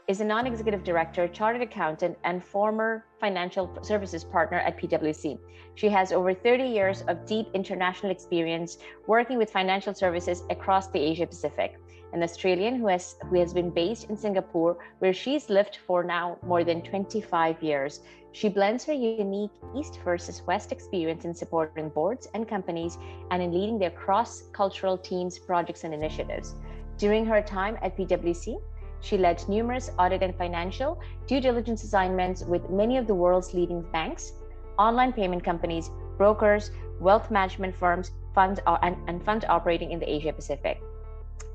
is a non-executive director, chartered accountant, and former financial services partner at PwC. She has over 30 years of deep international experience working with financial services across the Asia Pacific. An Australian who has been based in Singapore, where she's lived for now more than 25 years. She blends her unique East versus West experience in supporting boards and companies and in leading their cross-cultural teams, projects, and initiatives. During her time at PwC, she led numerous audit and financial due diligence assignments with many of the world's leading banks, online payment companies, brokers, wealth management firms, funds operating in the Asia Pacific.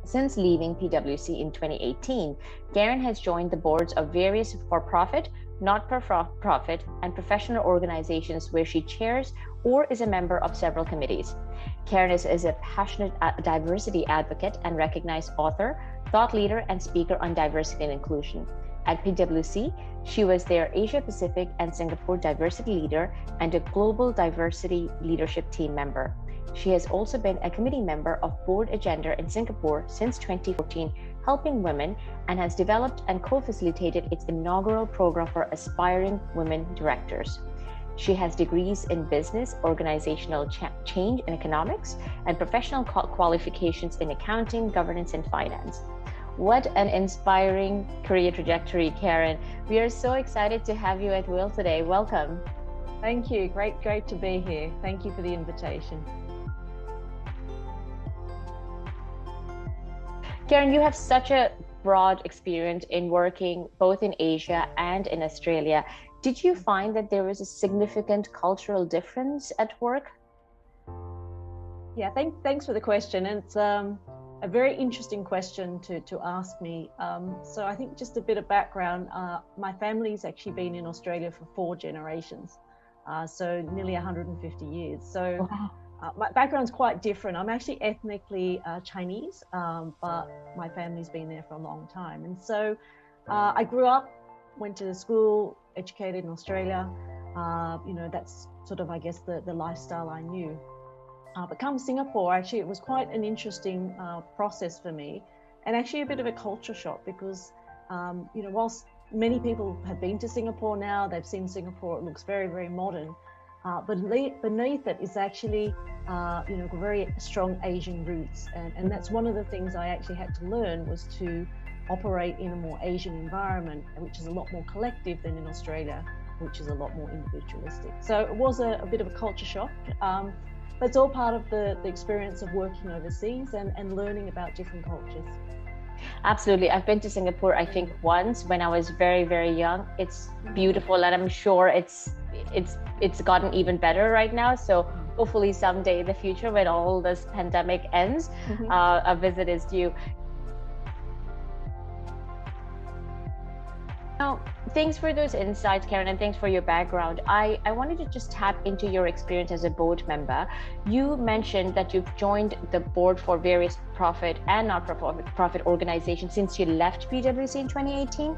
Since leaving PwC in 2018, Karen has joined the boards of various for-profit, not-for-profit, and professional organizations where she chairs or is a member of several committees. Karen is a passionate diversity advocate and recognized author, thought leader, and speaker on diversity and inclusion. At PwC, she was their Asia Pacific and Singapore diversity leader and a global diversity leadership team member. She has also been a committee member of Board Agenda in Singapore since 2014, helping women, and has developed and co-facilitated its inaugural program for aspiring women directors. She has degrees in business, organizational change and economics, and professional qualifications in accounting, governance, and finance. What an inspiring career trajectory, Karen. We are so excited to have you at Will today. Welcome. Thank you. Great to be here. Thank you for the invitation. Karen, you have such a broad experience in working both in Asia and in Australia. Did you find that there was a significant cultural difference at work? Yeah, thanks for the question. And it's a very interesting question to ask me. So I think just a bit of background, my family's actually been in Australia for 4 generations, so nearly 150 years. So wow. My background's quite different. I'm actually ethnically Chinese, but my family's been there for a long time. And so I grew up, went to school, educated in Australia. That's sort of, I guess, the lifestyle I knew. But come Singapore, actually, it was quite an interesting process for me, and actually a bit of a culture shock because, whilst many people have been to Singapore now, they've seen Singapore, it looks very, very modern. But beneath it is actually, very strong Asian roots. And that's one of the things I actually had to learn, was to operate in a more Asian environment, which is a lot more collective than in Australia, which is a lot more individualistic. So it was a bit of a culture shock, but it's all part of the experience of working overseas and learning about different cultures. Absolutely. I've been to Singapore, I think, once when I was very, very young. It's beautiful, and I'm sure it's gotten even better right now. So hopefully someday in the future, when all this pandemic ends, a visit is due. Now, thanks for those insights, Karen, and thanks for your background. I wanted to just tap into your experience as a board member. You mentioned that you've joined the board for various profit and not-for-profit organizations since you left PwC in 2018.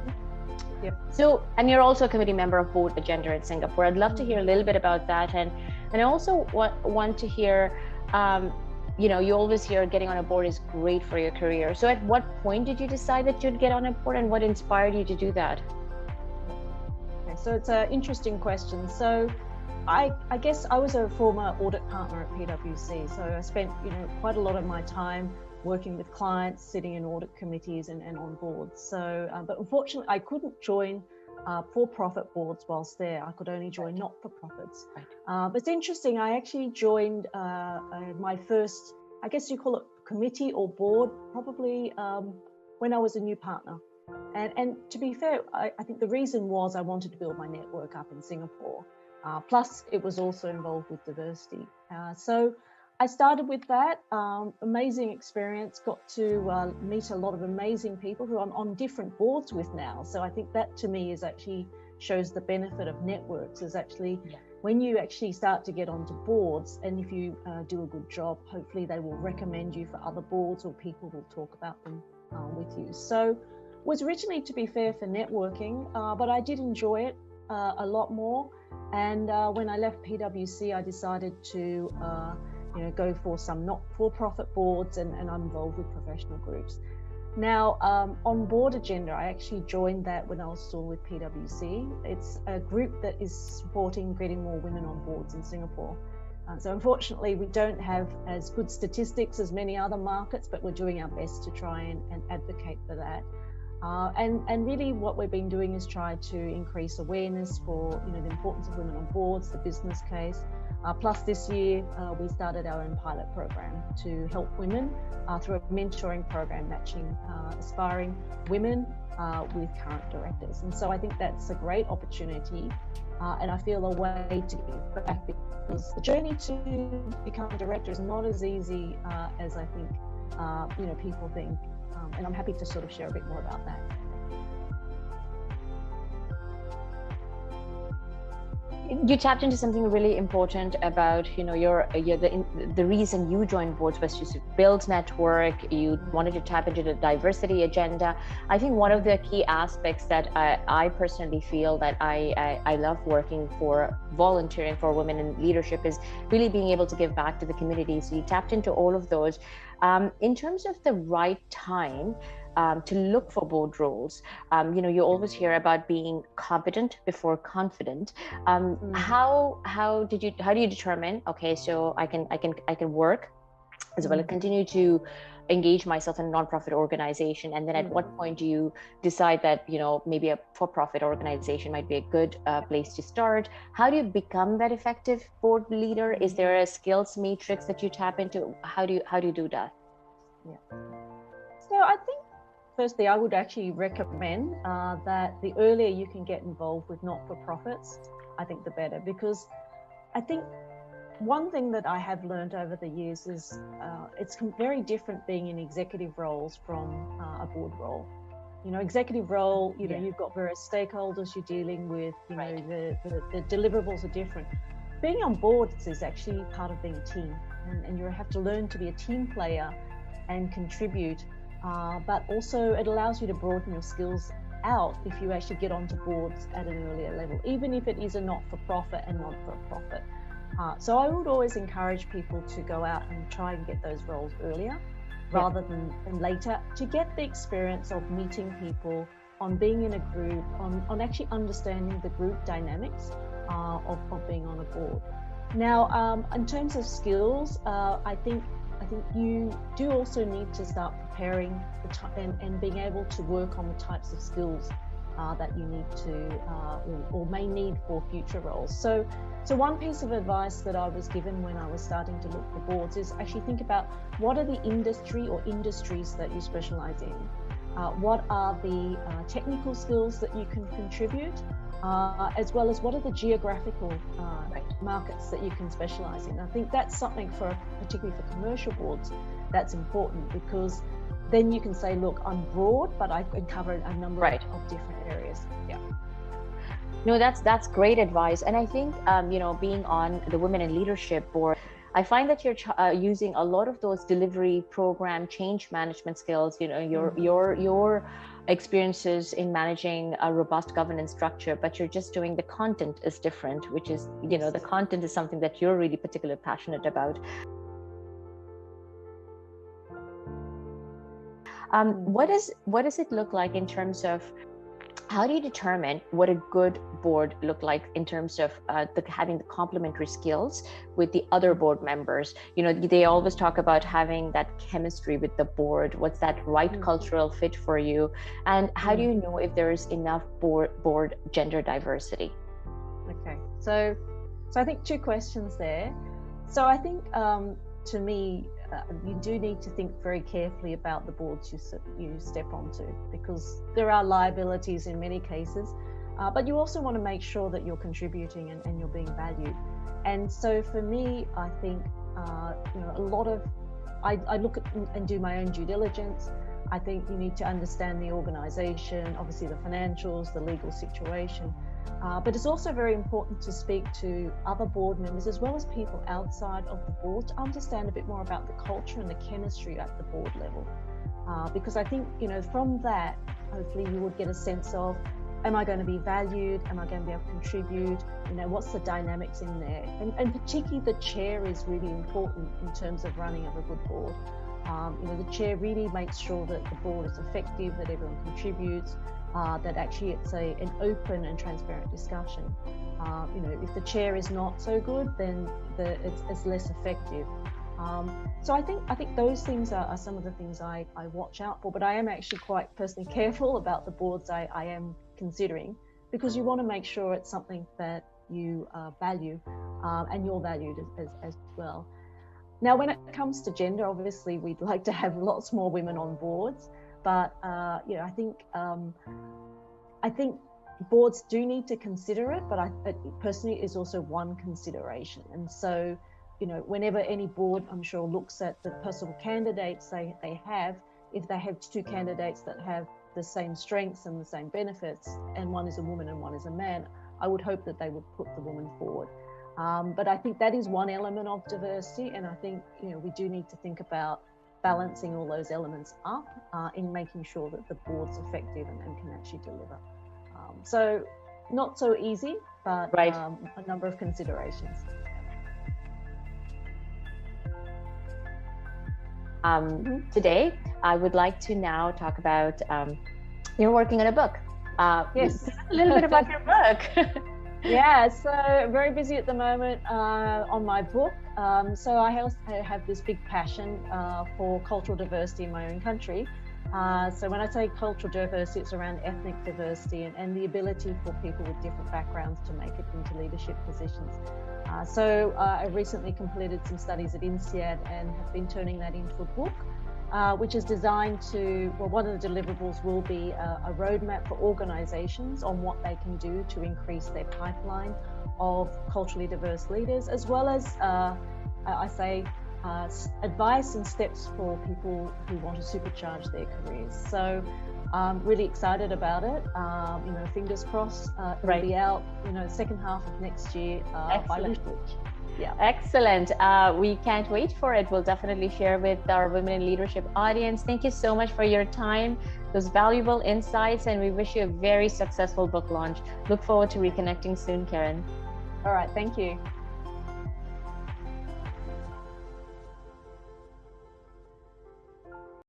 Yep. So, and you're also a committee member of Board Agenda in Singapore. I'd love to hear a little bit about that. And I also want to hear, you always hear getting on a board is great for your career. So at what point did you decide that you'd get on a board, and what inspired you to do that? Okay, so it's an interesting question. So I guess I was a former audit partner at PwC. So I spent, quite a lot of my time working with clients, sitting in audit committees and on boards. So, but unfortunately, I couldn't join for-profit boards whilst there. I could only join not-for-profits. Right. But it's interesting, I actually joined my first, I guess you call it committee or board, probably when I was a new partner. And to be fair, I think the reason was I wanted to build my network up in Singapore. Plus, it was also involved with diversity. So I started with that, amazing experience, got to meet a lot of amazing people who I'm on different boards with now. So I think that to me is actually shows the benefit of networks, is actually when you actually start to get onto boards, and if you do a good job, hopefully they will recommend you for other boards, or people will talk about them with you. So it was originally, to be fair, for networking, but I did enjoy it a lot more. And when I left PwC, I decided to go for some not-for-profit boards, and I'm involved with professional groups. Now, on board agenda, I actually joined that when I was still with PwC. It's a group that is supporting getting more women on boards in Singapore. So unfortunately, we don't have as good statistics as many other markets, but we're doing our best to try and advocate for that. And really what we've been doing is try to increase awareness for the importance of women on boards, the business case. Plus this year, we started our own pilot program to help women through a mentoring program matching aspiring women with current directors. And so I think that's a great opportunity and I feel a way to give back, because the journey to become a director is not as easy as I think people think. And I'm happy to sort of share a bit more about that. You tapped into something really important about the reason you joined boards was to build network. You wanted to tap into the diversity agenda. I think one of the key aspects that I personally feel that I love working for, volunteering for women in leadership, is really being able to give back to the community. So you tapped into all of those. In terms of the right time to look for board roles, you always hear about being competent before confident. How do you determine, okay, so I can work as well as continue to engage myself in a nonprofit organization, and then at what point do you decide that maybe a for-profit organization might be a good place to start? How do you become that effective board leader? Is there a skills matrix that you tap into? How do you do that? Yeah. So I think firstly, I would actually recommend that the earlier you can get involved with not-for-profits, I think the better, because I think one thing that I have learned over the years is it's very different being in executive roles from a board role. Executive role, you've got various stakeholders you're dealing with, the deliverables are different. Being on boards is actually part of being a team, and you have to learn to be a team player and contribute. But also it allows you to broaden your skills out if you actually get onto boards at an earlier level, even if it is a not-for-profit and not-for-profit. So I would always encourage people to go out and try and get those roles earlier rather than later, to get the experience of meeting people, on being in a group, on actually understanding the group dynamics of being on a board. Now, in terms of skills, I think you do also need to start preparing and being able to work on the types of skills that you need to or may need for future roles. So one piece of advice that I was given when I was starting to look for boards is actually think about what are the industry or industries that you specialize in. What are the technical skills that you can contribute, as well as what are the geographical markets that you can specialize in. I think that's something particularly for commercial boards, that's important, because then you can say, look, I'm broad, but I can cover a number of different areas. Yeah. No, that's great advice. And I think, being on the Women in Leadership board, I find that you're using a lot of those delivery program change management skills, your experiences in managing a robust governance structure, but you're just doing the content is different, which is, the content is something that you're really particularly passionate about. What does it look like in terms of, how do you determine what a good board look like in terms of having the complementary skills with the other board members? They always talk about having that chemistry with the board. What's that right cultural fit for you? And how do you know if there is enough board gender diversity? Okay, so I think two questions there. So I think to me, you do need to think very carefully about the boards you step onto, because there are liabilities in many cases, but you also want to make sure that you're contributing and you're being valued. And so for me, I think a lot of I look at and do my own due diligence. I think you need to understand the organization, obviously the financials, the legal situation. But it's also very important to speak to other board members as well as people outside of the board to understand a bit more about the culture and the chemistry at the board level. Because I think, from that, hopefully you would get a sense of, am I going to be valued? Am I going to be able to contribute? What's the dynamics in there? And particularly the chair is really important in terms of running of a good board. The chair really makes sure that the board is effective, that everyone contributes, that actually it's an open and transparent discussion. If the chair is not so good, then it's less effective. So I think those things are some of the things I watch out for, but I am actually quite personally careful about the boards I am considering, because you want to make sure it's something that you value and you're valued as well. Now, when it comes to gender, obviously we'd like to have lots more women on boards, but I think boards do need to consider it, but it personally is also one consideration. And so, whenever any board, I'm sure, looks at the possible candidates they have, if they have two candidates that have the same strengths and the same benefits, and one is a woman and one is a man, I would hope that they would put the woman forward. But I think that is one element of diversity, and I think we do need to think about balancing all those elements up in making sure that the board's effective and can actually deliver. So not so easy, but right. A number of considerations. Today, I would like to now talk about you're working on a book. Yes. A little bit about your book. Yeah, so very busy at the moment on my book. So I have this big passion for cultural diversity in my own country. So when I say cultural diversity, it's around ethnic diversity and the ability for people with different backgrounds to make it into leadership positions. So I recently completed some studies at INSEAD and have been turning that into a book, which is designed to, one of the deliverables will be a roadmap for organisations on what they can do to increase their pipeline of culturally diverse leaders, as well as, advice and steps for people who want to supercharge their careers. So I'm really excited about it. Fingers crossed, it'll be out, second half of next year by Research. Yeah. Excellent. We can't wait for it. We'll definitely share with our Women in Leadership audience. Thank you so much for your time, those valuable insights, and we wish you a very successful book launch. Look forward to reconnecting soon, Karen. All right. Thank you.